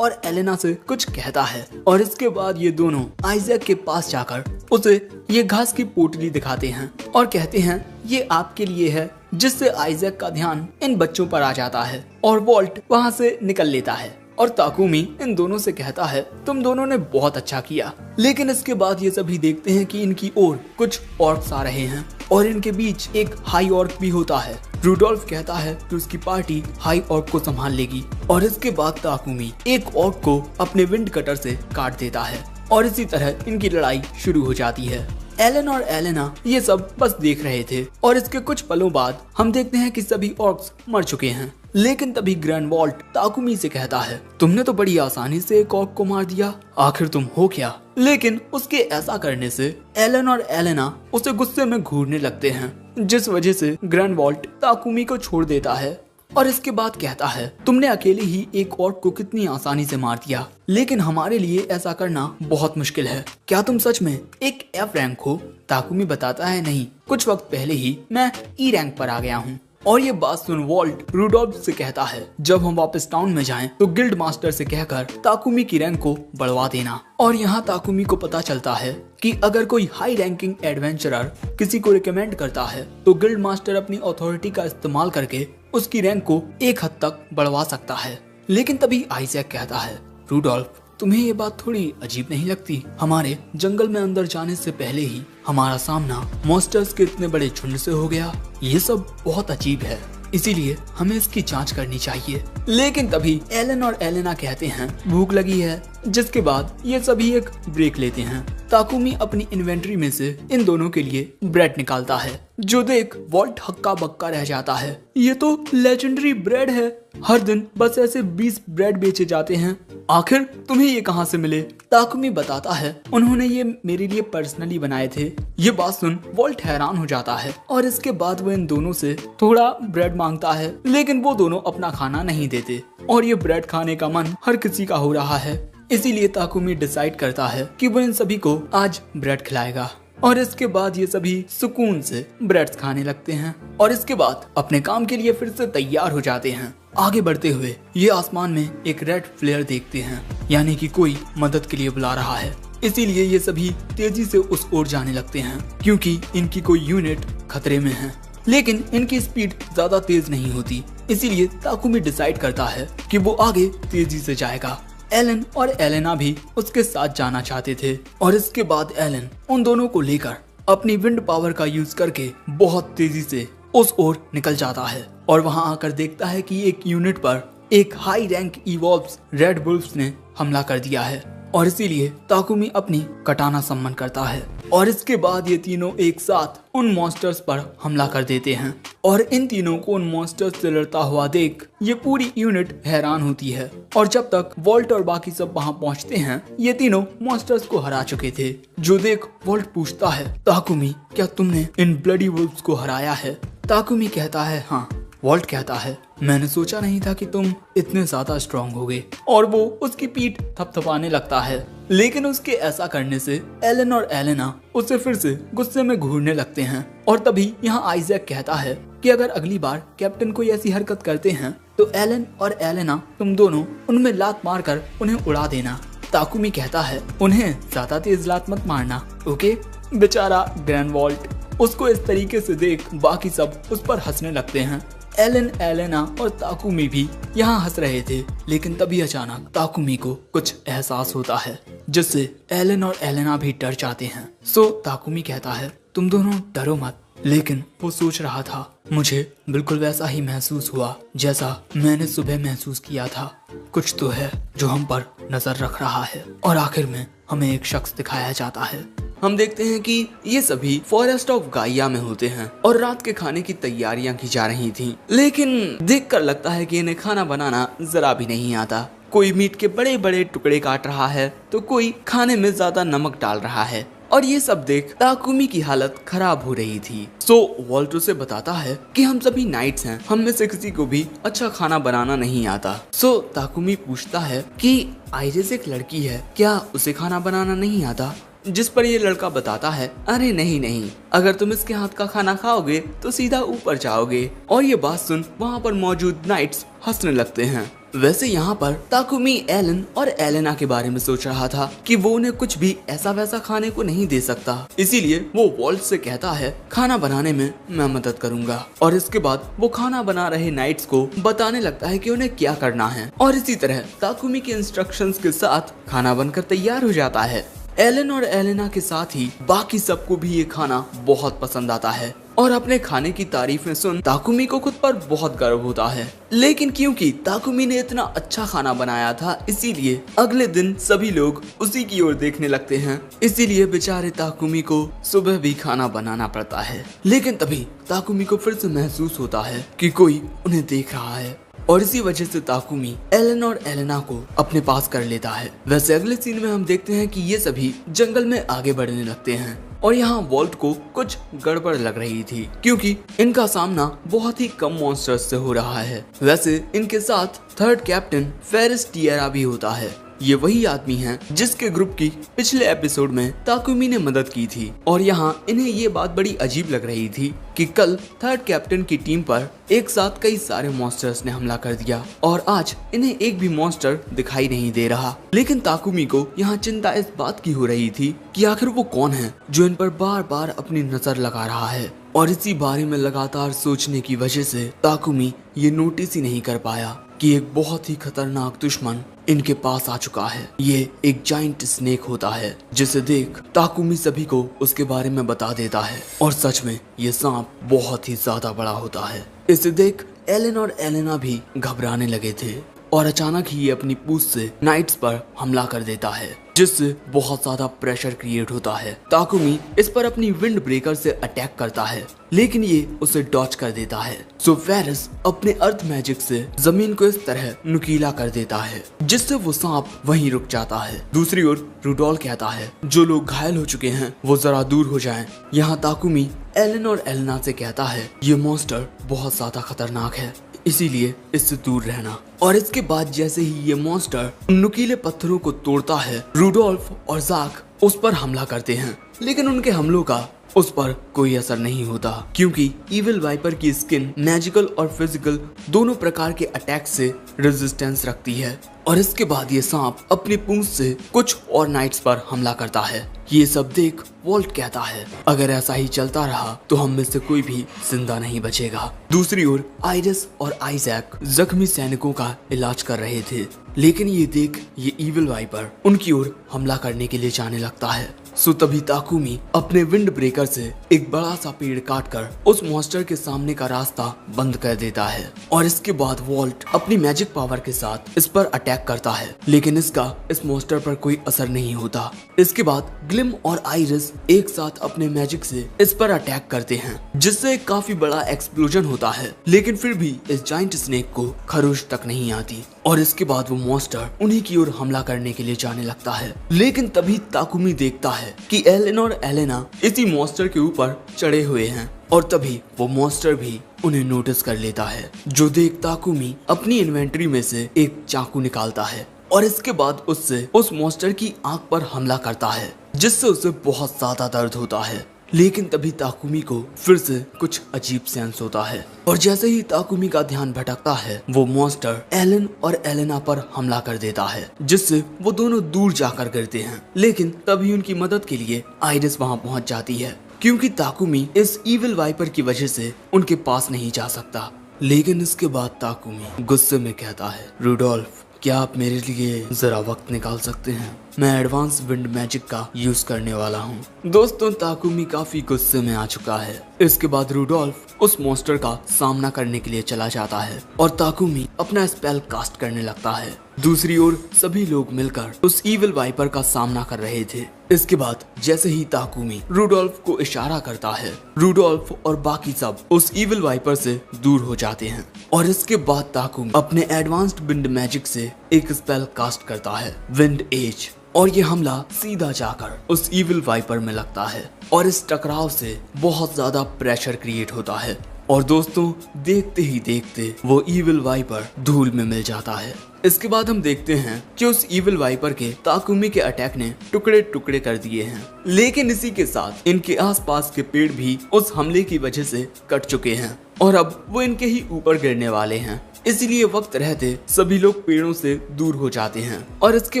और एलेना से कुछ कहता है। और इसके बाद ये दोनों आइजैक के पास जाकर उसे ये घास की पोटली दिखाते हैं और कहते हैं ये आपके लिए है, जिससे आइजैक का ध्यान इन बच्चों पर आ जाता है और वॉल्ट वहाँ से निकल लेता है। और ताकुमी इन दोनों से कहता है तुम दोनों ने बहुत अच्छा किया। लेकिन इसके बाद ये सभी देखते हैं कि इनकी ओर कुछ ऑर्क्स आ रहे हैं और इनके बीच एक हाई ऑर्क भी होता है। रूडोल्फ कहता है कि उसकी पार्टी हाई ऑर्क को संभाल लेगी और इसके बाद ताकुमी एक ऑर्क को अपने विंड कटर से काट देता है और इसी तरह इनकी लड़ाई शुरू हो जाती है। एलन और एलेना ये सब बस देख रहे थे और इसके कुछ पलों बाद हम देखते हैं कि सभी ऑर्क्स मर चुके हैं। लेकिन तभी ग्रैंड वॉल्ट ताकुमी से कहता है तुमने तो बड़ी आसानी से एक ऑर्क को मार दिया, आखिर तुम हो क्या? लेकिन उसके ऐसा करने से एलन और एलेना उसे गुस्से में घूरने लगते हैं, जिस वजह से ग्रैंड वॉल्ट ताकुमी को छोड़ देता है और इसके बाद कहता है तुमने अकेले ही एक ऑर्क को कितनी आसानी से मार दिया, लेकिन हमारे लिए ऐसा करना बहुत मुश्किल है। क्या तुम सच में एक एफ रैंक हो? ताकुमी बताता है नहीं, कुछ वक्त पहले ही मैं ई रैंक पर आ गया हूँ। और ये बात सुन वॉल्ट रूडोल्फ से कहता है जब हम वापस टाउन में जाएं तो गिल्ड मास्टर से कहकर ताकुमी की रैंक को बढ़वा देना। और यहाँ ताकुमी को पता चलता है कि अगर कोई हाई रैंकिंग एडवेंचरर किसी को रिकमेंड करता है तो गिल्ड मास्टर अपनी अथॉरिटी का इस्तेमाल करके उसकी रैंक को एक हद तक बढ़वा सकता है। लेकिन तभी आइजैक कहता है रूडोल्फ तुम्हें ये बात थोड़ी अजीब नहीं लगती? हमारे जंगल में अंदर जाने से पहले ही हमारा सामना मॉन्स्टर्स के इतने बड़े झुंड से हो गया, ये सब बहुत अजीब है, इसीलिए हमें इसकी जांच करनी चाहिए। लेकिन तभी एलन और एलेना कहते हैं भूख लगी है, जिसके बाद ये सभी एक ब्रेक लेते हैं। ताकुमी अपनी इन्वेंट्री में से इन दोनों के लिए ब्रेड निकालता है, जो देख वॉल्ट हक्का बक्का रह जाता है। ये तो लेजेंडरी ब्रेड है, हर दिन बस ऐसे 20 ब्रेड बेचे जाते हैं, आखिर तुम्हें ये कहाँ से मिले? ताकुमी बताता है उन्होंने ये मेरे लिए पर्सनली बनाए थे। ये बात सुन वॉल्ट हैरान हो जाता है और इसके बाद वो इन दोनों से थोड़ा ब्रेड मांगता है, लेकिन वो दोनों अपना खाना नहीं देते और ये ब्रेड खाने का मन हर किसी का हो रहा है। इसीलिए ताकुमी डिसाइड करता है कि वो इन सभी को आज ब्रेड खिलाएगा और इसके बाद ये सभी सुकून से ब्रेड्स खाने लगते हैं और इसके बाद अपने काम के लिए फिर से तैयार हो जाते हैं। आगे बढ़ते हुए ये आसमान में एक रेड फ्लेयर देखते हैं, यानी कि कोई मदद के लिए बुला रहा है। इसीलिए ये सभी तेजी से उस ओर जाने लगते हैं क्योंकि इनकी कोई यूनिट खतरे में है। लेकिन इनकी स्पीड ज्यादा तेज नहीं होती, इसीलिए ताकुमी डिसाइड करता है कि वो आगे तेजी से जाएगा। एलन और एलेना भी उसके साथ जाना चाहते थे और इसके बाद एलन उन दोनों को लेकर अपनी विंड पावर का यूज करके बहुत तेजी से उस ओर निकल जाता है और वहां आकर देखता है कि एक यूनिट पर एक high rank evolves red wolves ने हमला कर दिया है और इसीलिए ताकुमी अपनी कटाना सम्मन करता है और इसके बाद ये तीनों एक साथ उन मॉन्स्टर्स पर हमला कर देते हैं और इन तीनों को उन मॉन्स्टर्स से लड़ता हुआ देख ये पूरी यूनिट हैरान होती है। और जब तक वॉल्ट और बाकी सब वहां पहुंचते हैं ये तीनों मॉन्स्टर्स को हरा चुके थे। जो देख वॉल्ट पूछता है ताकुमी क्या तुमने इन ब्लडी वुल्फ्स को हराया है? ताकुमी कहता है हाँ। वॉल्ट कहता है मैंने सोचा नहीं था कि तुम इतने ज्यादा स्ट्रॉन्ग होगे और वो उसकी पीठ थपथपाने लगता है। लेकिन उसके ऐसा करने से एलन और एलेना उसे फिर से गुस्से में घूरने लगते हैं और तभी यहाँ आइजैक कहता है कि अगर अगली बार कैप्टन कोई ऐसी हरकत करते हैं तो एलन और एलेना तुम दोनों उनमें लात मारकर उन्हें उड़ा देना। ताकुमी कहता है उन्हें ज्यादा तेज लात मत मारना, ओके? बेचारा ग्रैंड वॉल्ट उसको इस तरीके से देख बाकी सब उस पर हंसने लगते हैं। एलन, एलेना और ताकुमी भी यहाँ हंस रहे थे, लेकिन तभी अचानक ताकुमी को कुछ एहसास होता है जिससे एलन और एलेना भी डर जाते हैं। सो ताकुमी कहता है तुम दोनों डरो मत। लेकिन वो सोच रहा था मुझे बिल्कुल वैसा ही महसूस हुआ जैसा मैंने सुबह महसूस किया था। कुछ तो है जो हम पर नजर रख रहा है और आखिर में हमें एक शख्स दिखाया जाता है। हम देखते हैं कि ये सभी फॉरेस्ट ऑफ गाइया में होते हैं और रात के खाने की तैयारियां की जा रही थीं। लेकिन देखकर लगता है कि इन्हें खाना बनाना जरा भी नहीं आता। कोई मीट के बड़े बड़े टुकड़े काट रहा है तो कोई खाने में ज्यादा नमक डाल रहा है और ये सब देख ताकुमी की हालत खराब हो रही थी। सो वॉल्ट उसे बताता है कि हम सभी नाइट्स हैं, हम में से किसी को भी अच्छा खाना बनाना नहीं आता। सो ताकुमी पूछता है कि आइरिस एक लड़की है, क्या उसे खाना बनाना नहीं आता? जिस पर ये लड़का बताता है अरे नहीं नहीं, अगर तुम इसके हाथ का खाना खाओगे तो सीधा ऊपर जाओगे। और ये बात सुन वहाँ पर मौजूद नाइट्स हंसने लगते हैं। वैसे यहाँ पर ताकुमी एलन और एलेना के बारे में सोच रहा था कि वो उन्हें कुछ भी ऐसा वैसा खाने को नहीं दे सकता, इसीलिए वो वॉल्ट से कहता है खाना बनाने में मैं मदद करूंगा। और इसके बाद वो खाना बना रहे नाइट्स को बताने लगता है कि उन्हें क्या करना है, और इसी तरह ताकुमी के इंस्ट्रक्शंस के साथ खाना बनकर तैयार हो जाता है। एलन और एलेना के साथ ही बाकी सबको भी ये खाना बहुत पसंद आता है और अपने खाने की तारीफें सुन ताकुमी को खुद पर बहुत गर्व होता है। लेकिन क्योंकि ताकुमी ने इतना अच्छा खाना बनाया था, इसीलिए अगले दिन सभी लोग उसी की ओर देखने लगते हैं। इसीलिए बेचारे ताकुमी को सुबह भी खाना बनाना पड़ता है। लेकिन तभी ताकुमी को फिर से महसूस होता है कि कोई उन्हें देख रहा है, और इसी वजह से ताकुमी एलन और एलेना को अपने पास कर लेता है। वैसे अगले सीन में हम देखते हैं कि ये सभी जंगल में आगे बढ़ने लगते हैं, और यहाँ वॉल्ट को कुछ गड़बड़ लग रही थी क्योंकि इनका सामना बहुत ही कम मॉन्स्टर्स से हो रहा है। वैसे इनके साथ थर्ड कैप्टन फेरिस टिएरा भी होता है। ये वही आदमी हैं जिसके ग्रुप की पिछले एपिसोड में ताकुमी ने मदद की थी, और यहाँ इन्हें ये बात बड़ी अजीब लग रही थी कि कल थर्ड कैप्टन की टीम पर एक साथ कई सारे मॉन्स्टर्स ने हमला कर दिया और आज इन्हें एक भी मॉन्स्टर दिखाई नहीं दे रहा। लेकिन ताकुमी को यहाँ चिंता इस बात की हो रही थी कि आखिर वो कौन है जो इन पर बार बार अपनी नजर लगा रहा है, और इसी बारे में लगातार सोचने की वजह से ताकुमी ये नोटिस ही नहीं कर पाया कि एक बहुत ही खतरनाक दुश्मन इनके पास आ चुका है। ये एक जाइंट स्नेक होता है जिसे देख ताकुमी सभी को उसके बारे में बता देता है, और सच में ये सांप बहुत ही ज्यादा बड़ा होता है। इसे देख एलन और एलेना भी घबराने लगे थे, और अचानक ही ये अपनी पूंछ से नाइट्स पर हमला कर देता है, जिससे बहुत ज्यादा प्रेशर क्रिएट होता है। ताकुमी इस पर अपनी विंड ब्रेकर से अटैक करता है, लेकिन ये उसे डॉच कर देता है। सो फेरिस अपने अर्थ मैजिक से जमीन को इस तरह नुकीला कर देता है जिससे वो सांप वहीं रुक जाता है। दूसरी ओर रूडोल्फ कहता है जो लोग घायल हो चुके हैं वो जरा दूर हो जाएं। यहाँ ताकुमी एलन और एलेना से कहता है ये मॉन्स्टर बहुत ज्यादा खतरनाक है, इसीलिए इससे दूर रहना। और इसके बाद जैसे ही ये मॉन्स्टर नुकीले पत्थरों को तोड़ता है, रूडोल्फ और ज़ाक उस पर हमला करते हैं, लेकिन उनके हमलों का उस पर कोई असर नहीं होता क्योंकि इविल वाइपर की स्किन मैजिकल और फिजिकल दोनों प्रकार के अटैक से रेजिस्टेंस रखती है। और इसके बाद ये सांप अपनी पूंछ से कुछ और नाइट्स पर हमला करता है। ये सब देख वॉल्ट कहता है अगर ऐसा ही चलता रहा तो हम में से कोई भी जिंदा नहीं बचेगा। दूसरी ओर आइरिस और आइजैक जख्मी सैनिकों का इलाज कर रहे थे, लेकिन ये देख ये इविल वाइपर उनकी ओर हमला करने के लिए जाने लगता है। सो तभी ताकुमी अपने विंड ब्रेकर से एक बड़ा सा पेड़ काटकर उस मॉन्स्टर के सामने का रास्ता बंद कर देता है, और इसके बाद वॉल्ट अपनी मैजिक पावर के साथ इस पर अटैक करता है, लेकिन इसका इस मॉन्स्टर पर कोई असर नहीं होता। इसके बाद ग्लिम और आइरिस एक साथ अपने मैजिक से इस पर अटैक करते हैं, जिससे एक काफी बड़ा एक्सप्लोजन होता है, लेकिन फिर भी इस जाइंट स्नेक को खरोच तक नहीं आती, और इसके बाद वो मॉन्स्टर उन्हीं की ओर हमला करने के लिए जाने लगता है। लेकिन तभी ताकुमी देखता है कि एलन और एलेना इसी मॉन्स्टर के ऊपर चढ़े हुए हैं, और तभी वो मॉन्स्टर भी उन्हें नोटिस कर लेता है, जो देख ताकुमी अपनी इन्वेंटरी में से एक चाकू निकालता है और इसके बाद उससे उस मॉन्स्टर की आंख पर हमला करता है, जिससे उसे बहुत ज्यादा दर्द होता है। लेकिन तभी ताकुमी को फिर से कुछ अजीब सेंस होता है, और जैसे ही ताकुमी का ध्यान भटकता है वो मॉन्स्टर एलन और एलेना पर हमला कर देता है, जिससे वो दोनों दूर जाकर गिरते हैं। लेकिन तभी उनकी मदद के लिए आइरिस वहां पहुंच जाती है, क्योंकि ताकुमी इस इविल वाइपर की वजह से उनके पास नहीं जा सकता। लेकिन इसके बाद ताकुमी गुस्से में कहता है रूडोल्फ क्या आप मेरे लिए जरा वक्त निकाल सकते हैं, मैं एडवांस विंड मैजिक का यूज करने वाला हूँ। दोस्तों ताकुमी काफी गुस्से में आ चुका है। इसके बाद रूडोल्फ उस मॉन्स्टर का सामना करने के लिए चला जाता है और ताकुमी अपना स्पेल कास्ट करने लगता है। दूसरी ओर सभी लोग मिलकर उस इविल वाइपर का सामना कर रहे थे। इसके बाद जैसे ही ताकुमी रूडोल्फ को इशारा करता है, रूडोल्फ और बाकी सब उस इविल वाइपर से दूर हो जाते हैं, और इसके बाद ताकुमी अपने एडवांस्ड विंड मैजिक से एक स्पेल कास्ट करता है विंड एज, और ये हमला सीधा जाकर उस इविल वाइपर में लगता है, और इस टकराव से बहुत ज्यादा प्रेशर क्रिएट होता है, और दोस्तों देखते ही देखते वो इविल वाइपर धूल में मिल जाता है। इसके बाद हम देखते हैं कि उस इविल वाइपर के ताकुमी के अटैक ने टुकड़े टुकड़े कर दिए हैं, लेकिन इसी के साथ इनके आसपास के पेड़ भी उस हमले की वजह से कट चुके हैं और अब वो इनके ही ऊपर गिरने वाले हैं। इसलिए वक्त रहते सभी लोग पेड़ों से दूर हो जाते हैं। और इसके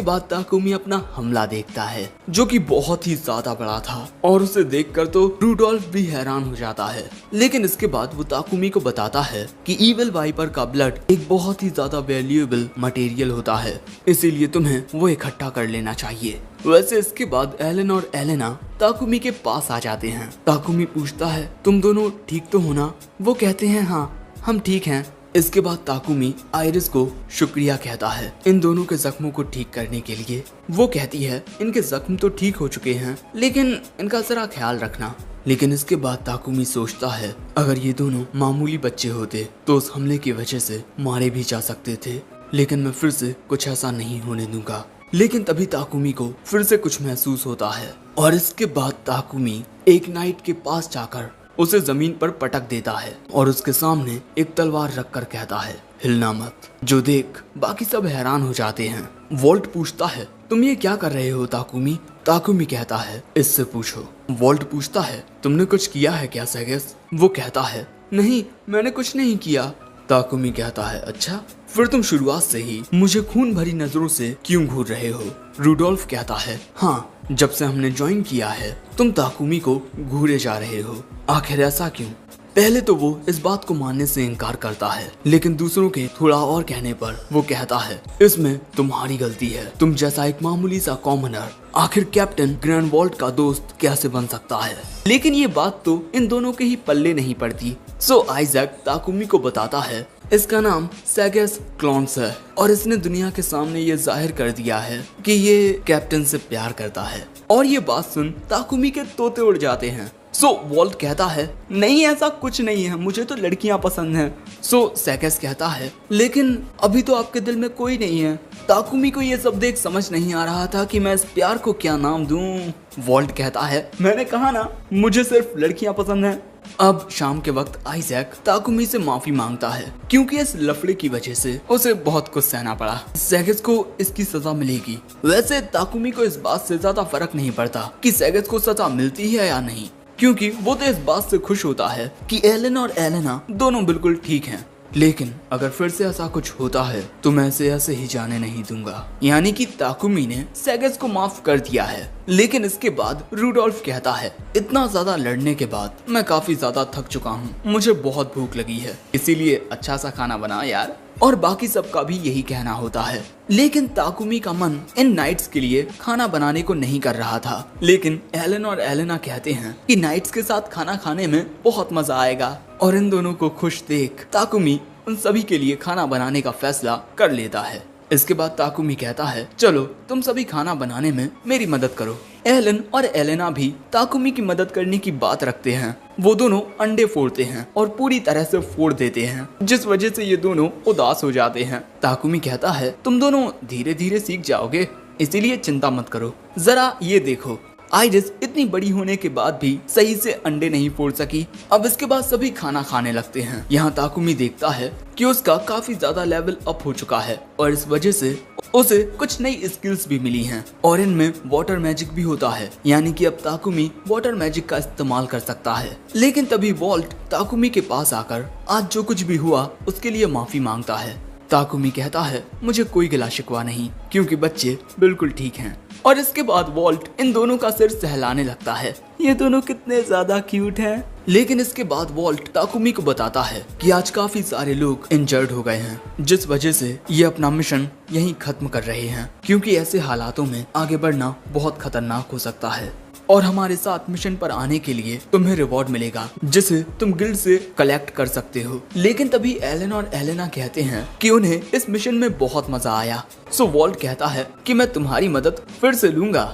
बाद ताकुमी अपना हमला देखता है जो कि बहुत ही ज्यादा बड़ा था और उसे देखकर तो रूडोल्फ भी हैरान हो जाता है। लेकिन इसके बाद वो ताकुमी को बताता है कि ईविल वाइपर का ब्लड एक बहुत ही ज्यादा वैल्यूएबल मटेरियल होता है, इसीलिए तुम्हें वो इकट्ठा कर लेना चाहिए। वैसे इसके बाद एलन और एलेना ताकुमी के पास आ जाते हैं। ताकुमी पूछता है तुम दोनों ठीक तो हो ना? वो कहते हैं हाँ हम ठीक हैं। इसके बाद ताकुमी आइरिस को शुक्रिया कहता है इन दोनों के जख्मों को ठीक करने के लिए। वो कहती है इनके जख्म तो ठीक हो चुके हैं लेकिन इनका जरा ख्याल रखना। लेकिन इसके बाद ताकुमी सोचता है अगर ये दोनों मामूली बच्चे होते तो उस हमले की वजह से मारे भी जा सकते थे, लेकिन मैं फिर से कुछ ऐसा नहीं होने दूंगा। लेकिन तभी ताकुमी को फिर से कुछ महसूस होता है और इसके बाद ताकुमी एक नाइट के पास जाकर उसे जमीन पर पटक देता है और उसके सामने एक तलवार रखकर कहता है हिलना मत। जो देख बाकी सब हैरान हो जाते हैं। वोल्ट पूछता है तुम ये क्या कर रहे हो ताकुमी? ताकुमी कहता है इससे पूछो। वोल्ट पूछता है तुमने कुछ किया है क्या सेगस? वो कहता है नहीं मैंने कुछ नहीं किया। ताकुमी कहता है अच्छा फिर तुम शुरुआत से ही मुझे खून भरी नजरों से क्यों घूर रहे हो? रूडोल्फ कहता है हाँ जब से हमने ज्वाइन किया है तुम ताकुमी को घूरे जा रहे हो, आखिर ऐसा क्यों? पहले तो वो इस बात को मानने से इनकार करता है लेकिन दूसरों के थोड़ा और कहने पर वो कहता है इसमें तुम्हारी गलती है। तुम जैसा एक मामूली सा कॉमनर आखिर कैप्टन ग्रैंडवॉल्ट का दोस्त कैसे बन सकता है? लेकिन ये बात तो इन दोनों के ही पल्ले नहीं पड़ती। सो आइजैक ताकुमी को बताता है इसका नाम सेगस क्लॉन्स है और इसने दुनिया के सामने ये जाहिर कर दिया है कि ये कैप्टन से प्यार करता है। और ये बात सुन ताकुमी के तोते उड़ जाते हैं। सो वॉल्ट कहता है नहीं ऐसा कुछ नहीं है, मुझे तो लड़कियां पसंद हैं। सो सेगस कहता है लेकिन अभी तो आपके दिल में कोई नहीं है। ताकुमी को ये सब देख समझ नहीं आ रहा था कि मैं इस प्यार को क्या नाम दूं। वॉल्ट कहता है मैंने कहा ना मुझे सिर्फ लड़कियां पसंद हैं। अब शाम के वक्त आइजैक ताकुमी से माफी मांगता है क्योंकि इस लफड़े की वजह से उसे बहुत कुछ सहना पड़ा। सेगस को इसकी सजा मिलेगी। वैसे ताकुमी को इस बात से ज्यादा फर्क नहीं पड़ता कि सेगस को सजा मिलती है या नहीं, क्योंकि वो तो इस बात से खुश होता है कि एलन और एलेना दोनों बिल्कुल ठीक हैं। लेकिन अगर फिर से ऐसा कुछ होता है तो मैं इसे ऐसे ही जाने नहीं दूंगा। यानी कि ताकुमी ने सेगस को माफ कर दिया है। लेकिन इसके बाद रूडोल्फ कहता है इतना ज्यादा लड़ने के बाद मैं काफी ज्यादा थक चुका हूँ, मुझे बहुत भूख लगी है, इसीलिए अच्छा सा खाना बना यार। और बाकी सबका भी यही कहना होता है। लेकिन ताकुमी का मन इन नाइट्स के लिए खाना बनाने को नहीं कर रहा था। लेकिन एलन और एलेना कहते हैं कि नाइट्स के साथ खाना खाने में बहुत मजा आएगा और इन दोनों को खुश देख ताकुमी उन सभी के लिए खाना बनाने का फैसला कर लेता है। इसके बाद ताकुमी कहता है चलो तुम सभी खाना बनाने में मेरी मदद करो। एलन और एलेना भी ताकुमी की मदद करने की बात रखते हैं। वो दोनों अंडे फोड़ते हैं और पूरी तरह से फोड़ देते हैं, जिस वजह से ये दोनों उदास हो जाते हैं। ताकुमी कहता है तुम दोनों धीरे धीरे सीख जाओगे, इसीलिए चिंता मत करो। जरा ये देखो आइरिस इतनी बड़ी होने के बाद भी सही से अंडे नहीं फोड़ सकी। अब इसके बाद सभी खाना खाने लगते हैं। यहाँ ताकुमी देखता है कि उसका काफी ज्यादा लेवल अप हो चुका है और इस वजह से उसे कुछ नई स्किल्स भी मिली हैं और इनमें वाटर मैजिक भी होता है, यानी कि अब ताकुमी वाटर मैजिक का इस्तेमाल कर सकता है। लेकिन तभी वॉल्ट ताकुमी के पास आकर आज जो कुछ भी हुआ उसके लिए माफी मांगता है। ताकुमी कहता है मुझे कोई गिला शिकवा नहीं क्योंकि बच्चे बिल्कुल ठीक हैं। और इसके बाद वॉल्ट इन दोनों का सिर सहलाने लगता है। ये दोनों कितने ज्यादा क्यूट हैं। लेकिन इसके बाद वॉल्ट ताकुमी को बताता है कि आज काफी सारे लोग इंजर्ड हो गए हैं, जिस वजह से ये अपना मिशन यहीं खत्म कर रहे हैं, क्योंकि ऐसे हालातों में आगे बढ़ना बहुत खतरनाक हो सकता है और हमारे साथ मिशन पर आने के लिए तुम्हें रिवॉर्ड मिलेगा जिसे तुम गिल्ड से कलेक्ट कर सकते हो। लेकिन तभी एलन और एलेना कहते हैं कि उन्हें इस मिशन में बहुत मजा आया। सो वॉल्ट कहता है कि मैं तुम्हारी मदद फिर से लूंगा।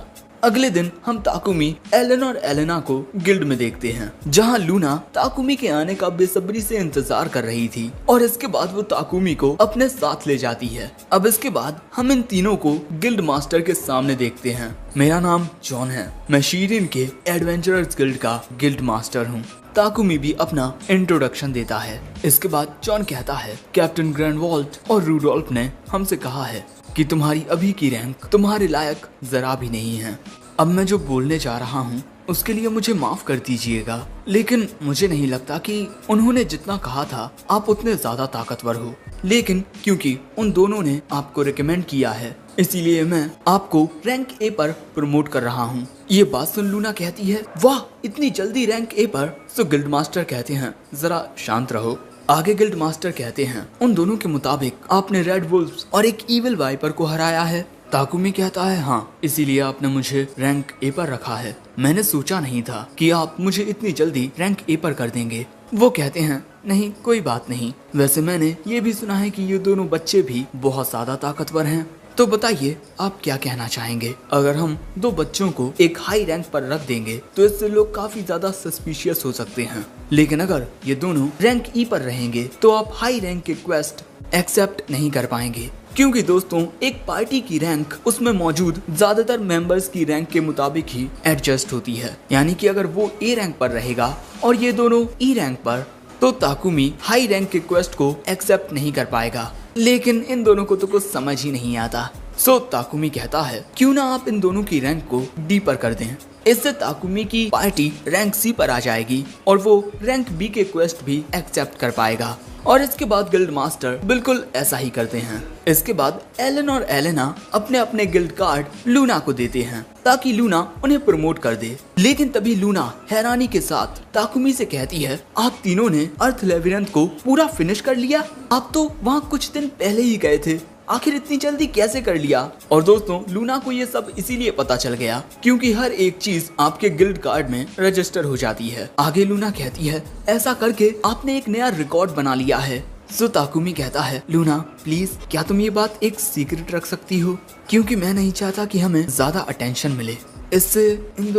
अगले दिन हम ताकुमी, एलन और एलेना को गिल्ड में देखते हैं, जहां लूना ताकुमी के आने का बेसब्री से इंतजार कर रही थी और इसके बाद वो ताकुमी को अपने साथ ले जाती है। अब इसके बाद हम इन तीनों को गिल्ड मास्टर के सामने देखते हैं। मेरा नाम जॉन है, मैं शीरिन के एडवेंचरर्स गिल्ड का गिल्ड मास्टर हूँ। ताकुमी भी अपना इंट्रोडक्शन देता है। इसके बाद जॉन कहता है कैप्टन ग्रैंडवॉल्ट और रूडोल्फ ने हमसे कहा है कि तुम्हारी अभी की रैंक तुम्हारे लायक जरा भी नहीं है। अब मैं जो बोलने जा रहा हूँ उसके लिए मुझे माफ कर दीजिएगा, लेकिन मुझे नहीं लगता कि उन्होंने जितना कहा था आप उतने ज्यादा ताकतवर हो। लेकिन क्योंकि उन दोनों ने आपको रिकमेंड किया है, इसीलिए मैं आपको रैंक ए पर प्रमोट कर रहा हूँ। ये बात सुन लूना कहती है, वाह इतनी जल्दी रैंक ए पर। तो गिल्ड मास्टर कहते हैं, जरा शांत रहो। आगे गिल्ड मास्टर कहते हैं, उन दोनों के मुताबिक आपने रेड वुल्फ्स और एक इविल वाइपर को हराया है। ताकुमी कहता है, हाँ, इसीलिए आपने मुझे रैंक ए पर रखा है। मैंने सोचा नहीं था कि आप मुझे इतनी जल्दी रैंक ए पर कर देंगे। वो कहते हैं, नहीं कोई बात नहीं, वैसे मैंने ये भी सुना है कि ये दोनों बच्चे भी बहुत ज्यादा ताकतवर हैं। तो बताइए आप क्या कहना चाहेंगे? अगर हम दो बच्चों को एक हाई रैंक पर रख देंगे तो इससे लोग काफी ज्यादा सस्पिशियस हो सकते हैं, लेकिन अगर ये दोनों रैंक ई पर रहेंगे तो आप हाई रैंक के क्वेस्ट एक्सेप्ट नहीं कर पाएंगे, क्योंकि दोस्तों एक पार्टी की रैंक उसमें मौजूद ज्यादातर मेंबर्स की रैंक के मुताबिक ही एडजस्ट होती है। यानी कि अगर वो ए रैंक पर रहेगा और ये दोनों ई रैंक पर, तो ताकुमी हाई रैंक के क्वेस्ट को एक्सेप्ट नहीं कर पाएगा। लेकिन इन दोनों को तो कुछ समझ ही नहीं आता। सो ताकुमी कहता है, क्यों ना आप इन दोनों की रैंक को डी पर कर दें। इससे ताकुमी की पार्टी रैंक सी पर आ जाएगी और वो रैंक बी के क्वेस्ट भी एक्सेप्ट कर पाएगा। और इसके बाद गिल्ड मास्टर बिल्कुल ऐसा ही करते हैं। इसके बाद एलन और एलेना अपने अपने गिल्ड कार्ड लूना को देते हैं ताकि लूना उन्हें प्रमोट कर दे। लेकिन तभी लूना हैरानी के साथ ताकुमी से कहती है, आप तीनों ने अर्थ लेबिरिंथ को पूरा फिनिश कर लिया? आप तो वहाँ कुछ दिन पहले ही गए थे, आखिर इतनी जल्दी कैसे कर लिया? और दोस्तों लूना को ये सब इसीलिए पता चल गया क्योंकि हर एक चीज आपके गिल्ड कार्ड में रजिस्टर हो जाती है। आगे लूना कहती है, ऐसा करके आपने एक नया रिकॉर्ड बना लिया है। सो ताकुमी कहता है, लूना प्लीज क्या तुम ये बात एक सीक्रेट रख सकती हो, क्योंकि मैं नहीं चाहता कि हमें ज्यादा अटेंशन मिले। इससे इन